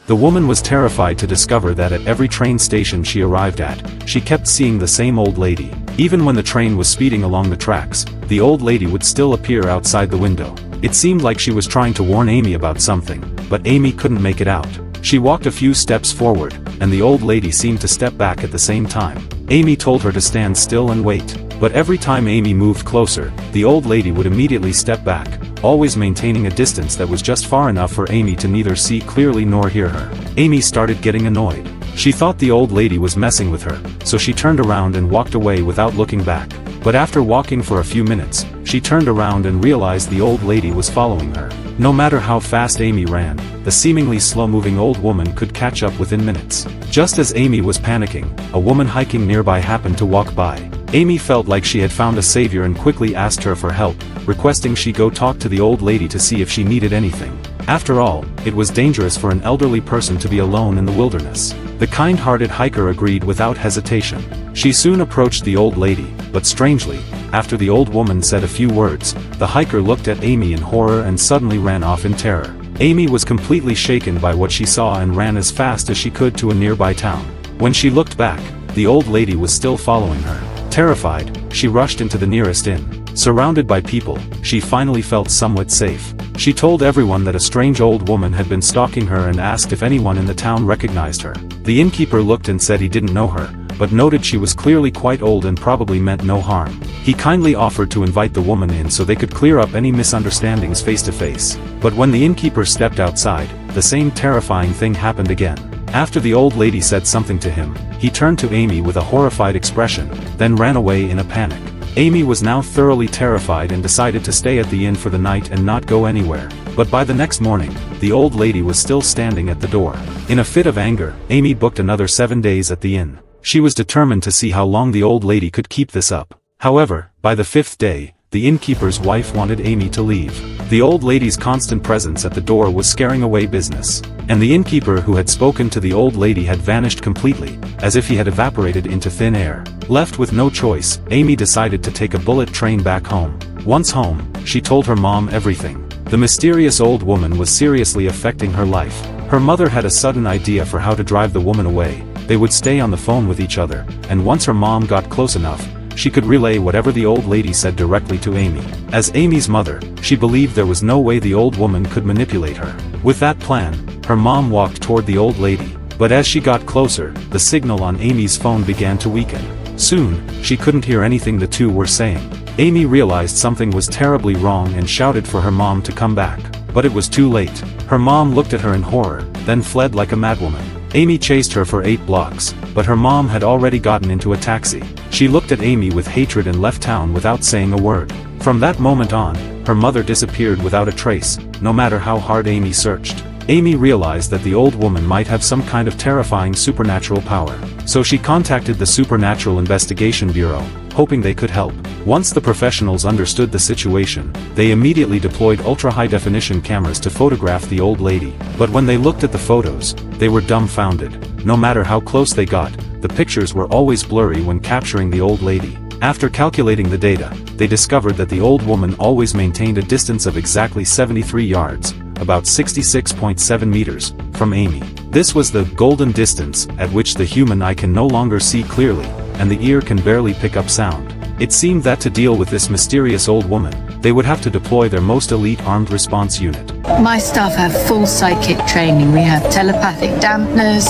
The woman was terrified to discover that at every train station she arrived at, she kept seeing the same old lady. Even when the train was speeding along the tracks, the old lady would still appear outside the window. It seemed like she was trying to warn Amy about something, but Amy couldn't make it out. She walked a few steps forward, and the old lady seemed to step back at the same time. Amy told her to stand still and wait. But every time Amy moved closer, the old lady would immediately step back, always maintaining a distance that was just far enough for Amy to neither see clearly nor hear her. Amy started getting annoyed. She thought the old lady was messing with her, so she turned around and walked away without looking back. But after walking for a few minutes, she turned around and realized the old lady was following her. No matter how fast Amy ran, the seemingly slow-moving old woman could catch up within minutes. Just as Amy was panicking, a woman hiking nearby happened to walk by. Amy felt like she had found a savior and quickly asked her for help, requesting she go talk to the old lady to see if she needed anything. After all, it was dangerous for an elderly person to be alone in the wilderness. The kind-hearted hiker agreed without hesitation. She soon approached the old lady, but strangely, after the old woman said a few words, the hiker looked at Amy in horror and suddenly ran off in terror. Amy was completely shaken by what she saw and ran as fast as she could to a nearby town. When she looked back, the old lady was still following her. Terrified, she rushed into the nearest inn. Surrounded by people, she finally felt somewhat safe. She told everyone that a strange old woman had been stalking her and asked if anyone in the town recognized her. The innkeeper looked and said he didn't know her, but noted she was clearly quite old and probably meant no harm. He kindly offered to invite the woman in so they could clear up any misunderstandings face to face. But when the innkeeper stepped outside, the same terrifying thing happened again. After the old lady said something to him, he turned to Amy with a horrified expression, then ran away in a panic. Amy was now thoroughly terrified and decided to stay at the inn for the night and not go anywhere. But by the next morning, the old lady was still standing at the door. In a fit of anger, Amy booked another 7 days at the inn. She was determined to see how long the old lady could keep this up. However, by the 5th day, the innkeeper's wife wanted Amy to leave. The old lady's constant presence at the door was scaring away business. And the innkeeper who had spoken to the old lady had vanished completely, as if he had evaporated into thin air. Left with no choice, Amy decided to take a bullet train back home. Once home, she told her mom everything. The mysterious old woman was seriously affecting her life. Her mother had a sudden idea for how to drive the woman away. They would stay on the phone with each other, and once her mom got close enough, she could relay whatever the old lady said directly to Amy. As Amy's mother, she believed there was no way the old woman could manipulate her. With that plan, her mom walked toward the old lady, but as she got closer, the signal on Amy's phone began to weaken. Soon, she couldn't hear anything the two were saying. Amy realized something was terribly wrong and shouted for her mom to come back. But it was too late. Her mom looked at her in horror, then fled like a madwoman. Amy chased her for 8 blocks, but her mom had already gotten into a taxi. She looked at Amy with hatred and left town without saying a word. From that moment on, her mother disappeared without a trace, no matter how hard Amy searched. Amy realized that the old woman might have some kind of terrifying supernatural power. So she contacted the Supernatural Investigation Bureau, hoping they could help. Once the professionals understood the situation, they immediately deployed ultra-high-definition cameras to photograph the old lady. But when they looked at the photos, they were dumbfounded. No matter how close they got, the pictures were always blurry when capturing the old lady. After calculating the data, they discovered that the old woman always maintained a distance of exactly 73 yards, about 66.7 meters, from Amy. This was the golden distance at which the human eye can no longer see clearly, and the ear can barely pick up sound. It seemed that to deal with this mysterious old woman, they would have to deploy their most elite armed response unit. My staff have full psychic training. We have telepathic dampeners,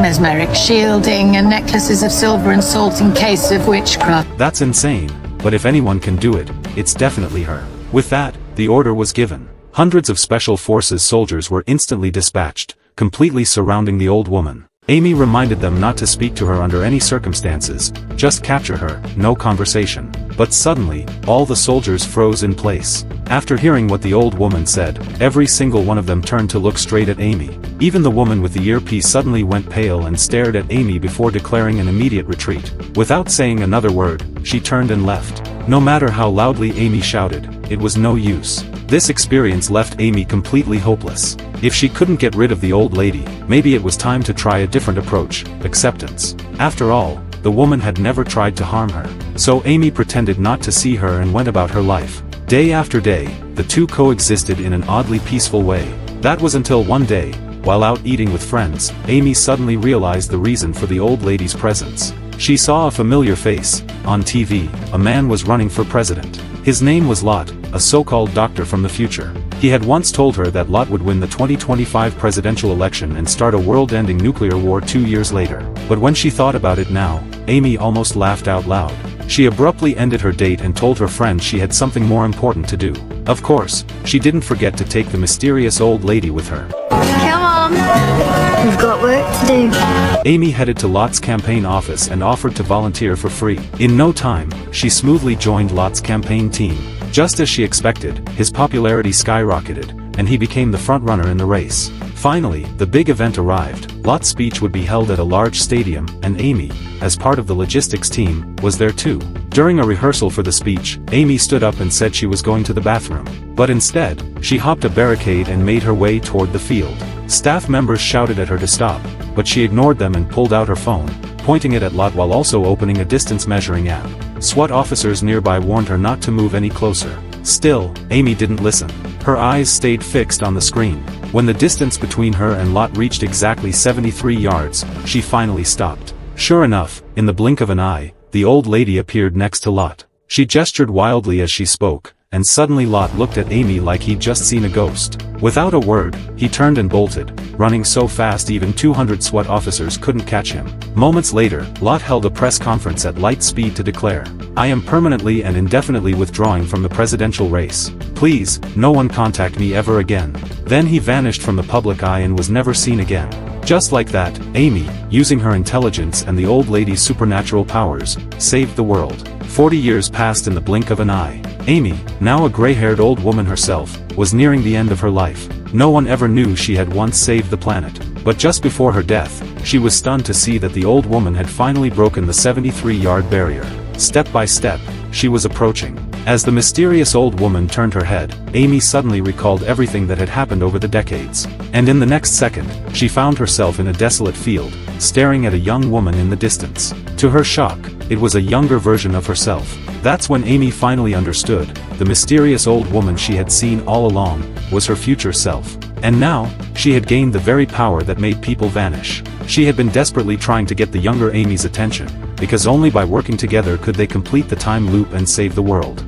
mesmeric shielding, and necklaces of silver and salt in case of witchcraft. That's insane, but if anyone can do it, it's definitely her. With that, the order was given. Hundreds of Special Forces soldiers were instantly dispatched, completely surrounding the old woman. Amy reminded them not to speak to her under any circumstances, just capture her, no conversation. But suddenly, all the soldiers froze in place. After hearing what the old woman said, every single one of them turned to look straight at Amy. Even the woman with the earpiece suddenly went pale and stared at Amy before declaring an immediate retreat. Without saying another word, she turned and left. No matter how loudly Amy shouted, it was no use. This experience left Amy completely hopeless. If she couldn't get rid of the old lady, maybe it was time to try a different approach: acceptance. After all, the woman had never tried to harm her. So Amy pretended not to see her and went about her life. Day after day, the two coexisted in an oddly peaceful way. That was until one day, while out eating with friends, Amy suddenly realized the reason for the old lady's presence. She saw a familiar face. On TV, a man was running for president. His name was Lot, a so-called doctor from the future. He had once told her that Lot would win the 2025 presidential election and start a world-ending nuclear war 2 years later. But when she thought about it now, Amy almost laughed out loud. She abruptly ended her date and told her friend she had something more important to do. Of course, she didn't forget to take the mysterious old lady with her. Come on, we've got work to do. Amy headed to Lot's campaign office and offered to volunteer for free. In no time, she smoothly joined Lot's campaign team. Just as she expected, his popularity skyrocketed, and he became the front-runner in the race. Finally, the big event arrived. Lot's speech would be held at a large stadium, and Amy, as part of the logistics team, was there too. During a rehearsal for the speech, Amy stood up and said she was going to the bathroom. But instead, she hopped a barricade and made her way toward the field. Staff members shouted at her to stop, but she ignored them and pulled out her phone, pointing it at Lot while also opening a distance measuring app. SWAT officers nearby warned her not to move any closer. Still, Amy didn't listen. Her eyes stayed fixed on the screen. When the distance between her and Lot reached exactly 73 yards, she finally stopped. Sure enough, in the blink of an eye, the old lady appeared next to Lot. She gestured wildly as she spoke, and suddenly Lot looked at Amy like he'd just seen a ghost. Without a word, he turned and bolted, running so fast even 200 SWAT officers couldn't catch him. Moments later, Lot held a press conference at light speed to declare, "I am permanently and indefinitely withdrawing from the presidential race. Please, no one contact me ever again." Then he vanished from the public eye and was never seen again. Just like that, Amy, using her intelligence and the old lady's supernatural powers, saved the world. 40 years passed in the blink of an eye. Amy, now a gray-haired old woman herself, was nearing the end of her life. No one ever knew she had once saved the planet. But just before her death, she was stunned to see that the old woman had finally broken the 73-yard barrier. Step by step, she was approaching. As the mysterious old woman turned her head, Amy suddenly recalled everything that had happened over the decades. And in the next second, she found herself in a desolate field, staring at a young woman in the distance. To her shock, it was a younger version of herself. That's when Amy finally understood. The mysterious old woman she had seen all along was her future self. And now, she had gained the very power that made people vanish. She had been desperately trying to get the younger Amy's attention, because only by working together could they complete the time loop and save the world.